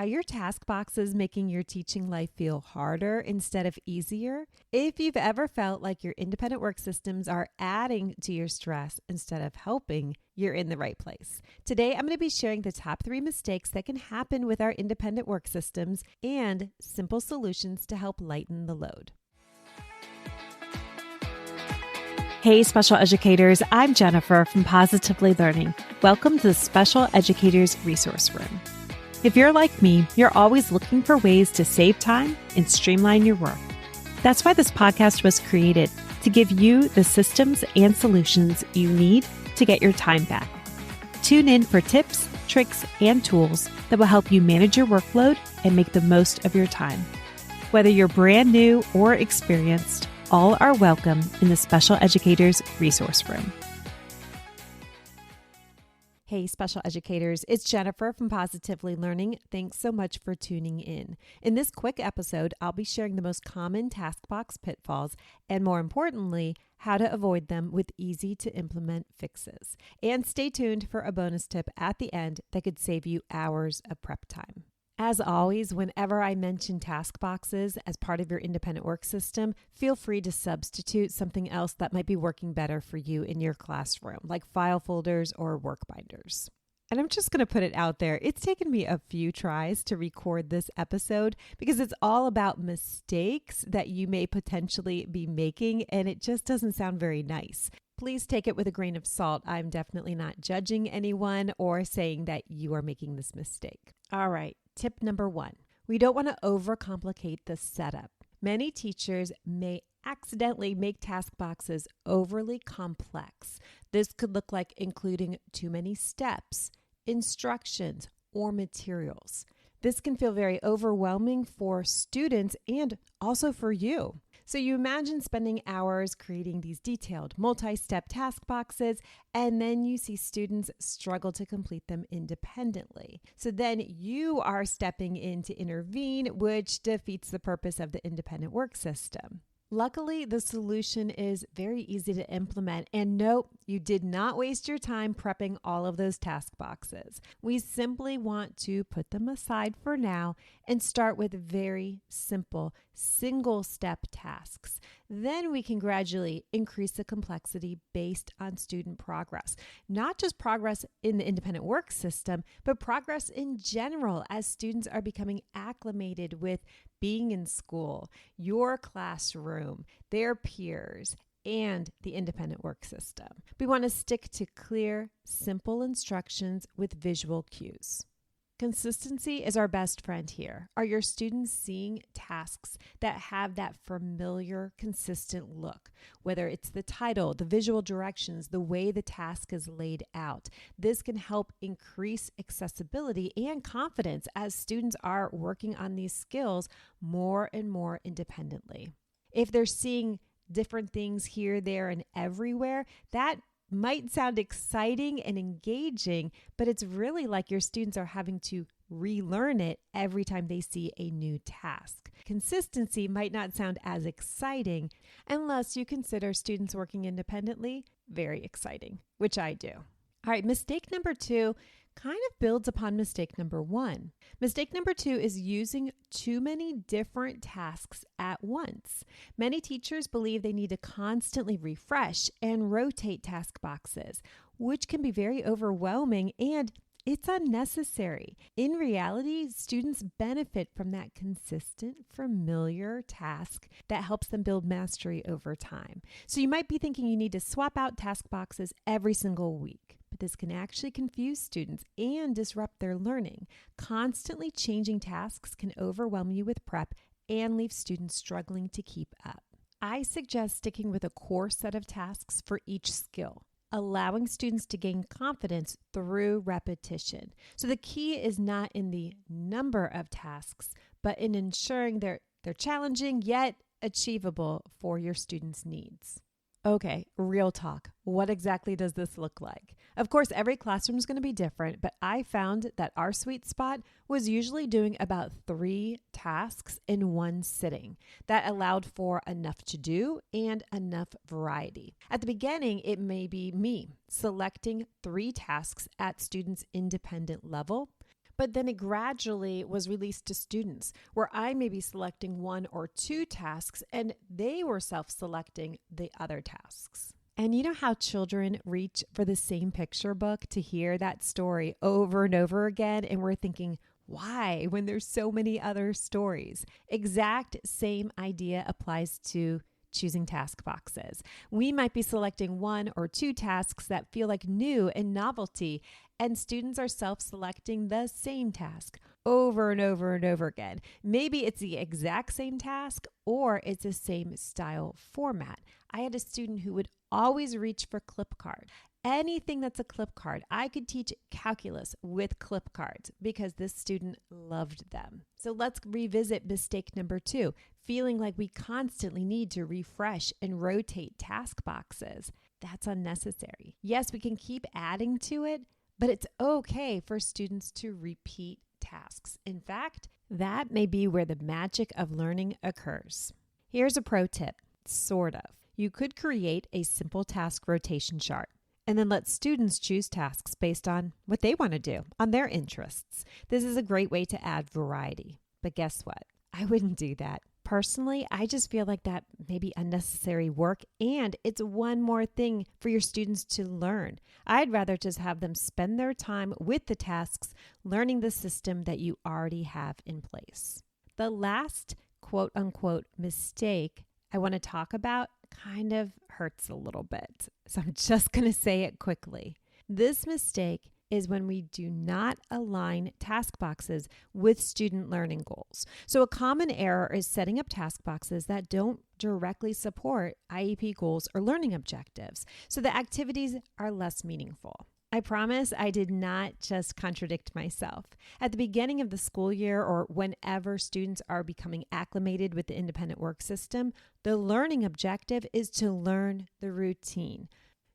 Are your task boxes making your teaching life feel harder instead of easier? If you've ever felt like your independent work systems are adding to your stress instead of helping, you're in the right place. Today, I'm going to be sharing the top 3 mistakes that can happen with our independent work systems and simple solutions to help lighten the load. Hey, special educators, I'm Jennifer from Positively Learning. Welcome to the Special Educators Resource Room. If you're like me, you're always looking for ways to save time and streamline your work. That's why this podcast was created, to give you the systems and solutions you need to get your time back. Tune in for tips, tricks, and tools that will help you manage your workload and make the most of your time. Whether you're brand new or experienced, all are welcome in the Special Educators Resource Room. Hey, special educators, it's Jennifer from Positively Learning. Thanks so much for tuning in. In this quick episode, I'll be sharing the most common task box pitfalls and, more importantly, how to avoid them with easy to implement fixes. And stay tuned for a bonus tip at the end that could save you hours of prep time. As always, whenever I mention task boxes as part of your independent work system, feel free to substitute something else that might be working better for you in your classroom, like file folders or work binders. And I'm just going to put it out there. It's taken me a few tries to record this episode because it's all about mistakes that you may potentially be making, and it just doesn't sound very nice. Please take it with a grain of salt. I'm definitely not judging anyone or saying that you are making this mistake. All right. Tip number 1, we don't want to overcomplicate the setup. Many teachers may accidentally make task boxes overly complex. This could look like including too many steps, instructions, or materials. This can feel very overwhelming for students and also for you. So you imagine spending hours creating these detailed multi-step task boxes, and then you see students struggle to complete them independently. So then you are stepping in to intervene, which defeats the purpose of the independent work system. Luckily, the solution is very easy to implement, and nope, you did not waste your time prepping all of those task boxes. We simply want to put them aside for now and start with very simple single-step tasks. Then we can gradually increase the complexity based on student progress. Not just progress in the independent work system, but progress in general as students are becoming acclimated with being in school, your classroom, their peers, and the independent work system. We want to stick to clear, simple instructions with visual cues. Consistency is our best friend here. Are your students seeing tasks that have that familiar, consistent look? Whether it's the title, the visual directions, the way the task is laid out. This can help increase accessibility and confidence as students are working on these skills more and more independently. If they're seeing different things here, there, and everywhere, that might sound exciting and engaging, but it's really like your students are having to relearn it every time they see a new task. Consistency might not sound as exciting unless you consider students working independently very exciting, which I do. All right, mistake number 2 kind of builds upon mistake number 1. Mistake number 2 is using too many different tasks at once. Many teachers believe they need to constantly refresh and rotate task boxes, which can be very overwhelming and it's unnecessary. In reality, students benefit from that consistent, familiar task that helps them build mastery over time. So you might be thinking you need to swap out task boxes every single week. But this can actually confuse students and disrupt their learning. Constantly changing tasks can overwhelm you with prep and leave students struggling to keep up. I suggest sticking with a core set of tasks for each skill, allowing students to gain confidence through repetition. So the key is not in the number of tasks, but in ensuring they're challenging yet achievable for your students' needs. Okay, real talk. What exactly does this look like? Of course, every classroom is going to be different, but I found that our sweet spot was usually doing about 3 tasks in one sitting. That allowed for enough to do and enough variety. At the beginning, it may be me selecting 3 tasks at students' independent level, But then it gradually was released to students where I may be selecting 1 or 2 tasks and they were self-selecting the other tasks. And you know how children reach for the same picture book to hear that story over and over again? And we're thinking, why when there's so many other stories? Exact same idea applies to choosing task boxes. We might be selecting 1 or 2 tasks that feel like new and novelty, and students are self-selecting the same task over and over and over again. Maybe it's the exact same task or it's the same style format. I had a student who would always reach for clip card. Anything that's a clip card. I could teach calculus with clip cards because this student loved them. So let's revisit mistake number 2, feeling like we constantly need to refresh and rotate task boxes. That's unnecessary. Yes, we can keep adding to it, but it's okay for students to repeat tasks. In fact, that may be where the magic of learning occurs. Here's a pro tip, sort of. You could create a simple task rotation chart and then let students choose tasks based on what they want to do, on their interests. This is a great way to add variety. But guess what? I wouldn't do that. Personally, I just feel like that may be unnecessary work and it's one more thing for your students to learn. I'd rather just have them spend their time with the tasks, learning the system that you already have in place. The last quote unquote mistake I want to talk about kind of hurts a little bit. So I'm just going to say it quickly. This mistake is when we do not align task boxes with student learning goals. So a common error is setting up task boxes that don't directly support IEP goals or learning objectives. So the activities are less meaningful. I promise I did not just contradict myself. At the beginning of the school year or whenever students are becoming acclimated with the independent work system, the learning objective is to learn the routine.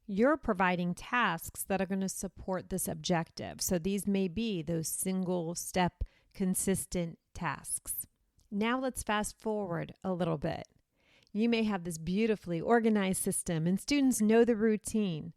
You're providing tasks that are going to support this objective. So these may be those single step, consistent tasks. Now let's fast forward a little bit. You may have this beautifully organized system and students know the routine.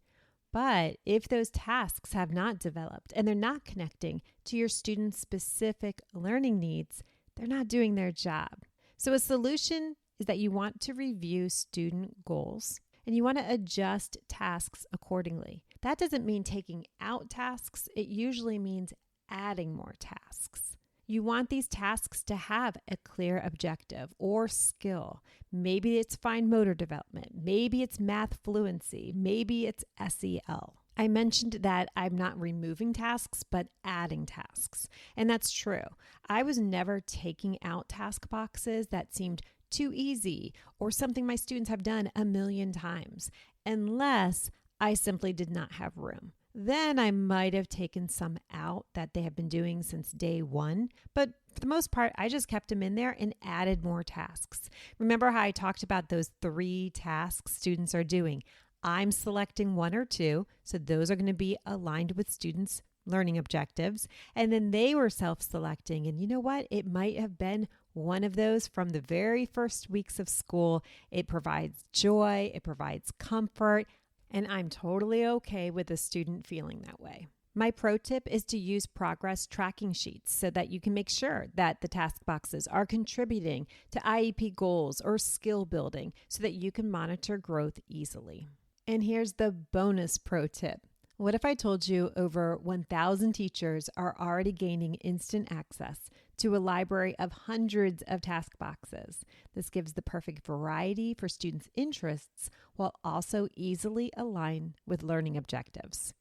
But if those tasks have not developed and they're not connecting to your students' specific learning needs, they're not doing their job. So a solution is that you want to review student goals and you want to adjust tasks accordingly. That doesn't mean taking out tasks. It usually means adding more tasks. You want these tasks to have a clear objective or skill. Maybe it's fine motor development. Maybe it's math fluency. Maybe it's SEL. I mentioned that I'm not removing tasks, but adding tasks. And that's true. I was never taking out task boxes that seemed too easy or something my students have done a million times, unless I simply did not have room. Then I might have taken some out that they have been doing since day 1. But for the most part, I just kept them in there and added more tasks. Remember how I talked about those 3 tasks students are doing? I'm selecting 1 or 2. So those are going to be aligned with students' learning objectives. And then they were self-selecting. And you know what? It might have been one of those from the very first weeks of school. It provides joy. It provides comfort. And I'm totally okay with a student feeling that way. My pro tip is to use progress tracking sheets so that you can make sure that the task boxes are contributing to IEP goals or skill building so that you can monitor growth easily. And here's the bonus pro tip. What if I told you over 1,000 teachers are already gaining instant access to a library of hundreds of task boxes? This gives the perfect variety for students' interests while also easily aligned with learning objectives.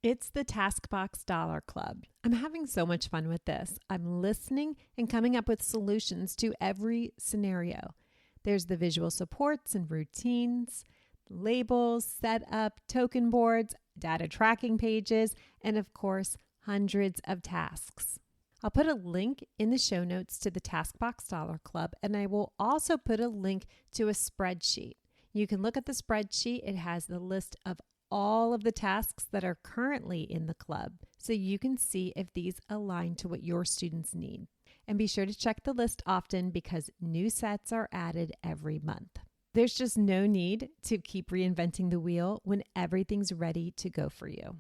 It's the Taskbox Dollar Club. I'm having so much fun with this. I'm listening and coming up with solutions to every scenario. There's the visual supports and routines, labels, setup, token boards, data tracking pages, and of course, hundreds of tasks. I'll put a link in the show notes to the Taskbox Dollar Club, and I will also put a link to a spreadsheet. You can look at the spreadsheet. It has the list of all of the tasks that are currently in the club, so you can see if these align to what your students need. And be sure to check the list often because new sets are added every month. There's just no need to keep reinventing the wheel when everything's ready to go for you.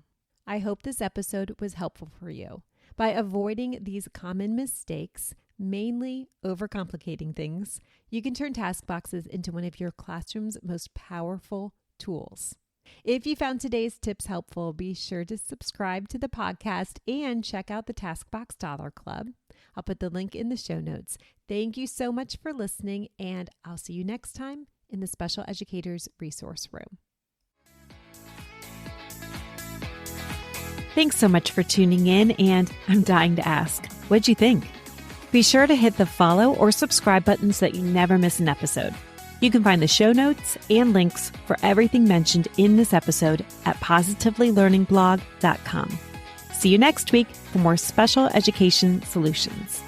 I hope this episode was helpful for you. By avoiding these common mistakes, mainly overcomplicating things, you can turn task boxes into one of your classroom's most powerful tools. If you found today's tips helpful, be sure to subscribe to the podcast and check out the TaskBox Dollar Club. I'll put the link in the show notes. Thank you so much for listening, and I'll see you next time in the Special Educators Resource Room. Thanks so much for tuning in, and I'm dying to ask, what'd you think? Be sure to hit the follow or subscribe buttons so that you never miss an episode. You can find the show notes and links for everything mentioned in this episode at positivelylearningblog.com. See you next week for more special education solutions.